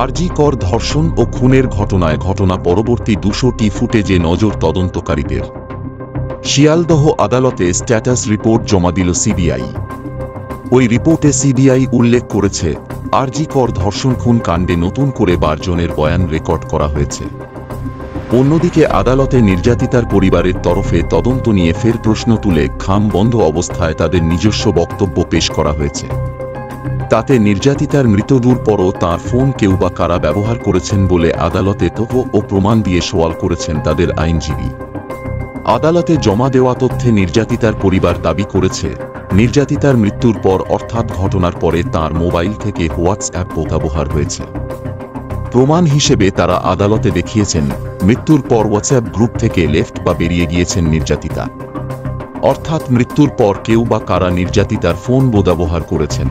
আরজি কর ধর্ষণ ও খুনের ঘটনা পরবর্তী 200টি ফুটেজে নজর তদন্তকারীদের। শিয়ালদহ আদালতে স্ট্যাটাস রিপোর্ট জমা দিল সিবিআই। ওই রিপোর্টে সিবিআই উল্লেখ করেছে, আরজি কর ধর্ষণ খুন কাণ্ডে নতুন করে 12 জনের বয়ান রেকর্ড করা হয়েছে। অন্যদিকে আদালতে নির্যাতিতার পরিবারের তরফে তদন্ত নিয়ে ফের প্রশ্ন তুলে খাম বন্ধ অবস্থায় তাদের নিজস্ব বক্তব্য পেশ করা হয়েছে। তাতে নির্যাতিতার মৃত্যুর পরও তাঁর ফোন কেউ বা কারা ব্যবহার করেছেন বলে আদালতে তথ্য ও প্রমাণ দিয়ে সওয়াল করেছেন তাদের আইনজীবী। আদালতে জমা দেওয়া তথ্যে নির্যাতিতার পরিবার দাবি করেছে, নির্যাতিতার মৃত্যুর পর অর্থাৎ ঘটনার পরে তাঁর মোবাইল থেকে হোয়াটসঅ্যাপ ব্যবহার হয়েছে। প্রমাণ হিসেবে তারা আদালতে দেখিয়েছেন, মৃত্যুর পর হোয়াটসঅ্যাপ গ্রুপ থেকে লেফট বা বেরিয়ে গিয়েছেন নির্যাতিতা। অর্থাৎ মৃত্যুর পর কেউ বা কারা নির্যাতিতার ফোন ব্যবহার করেছেন।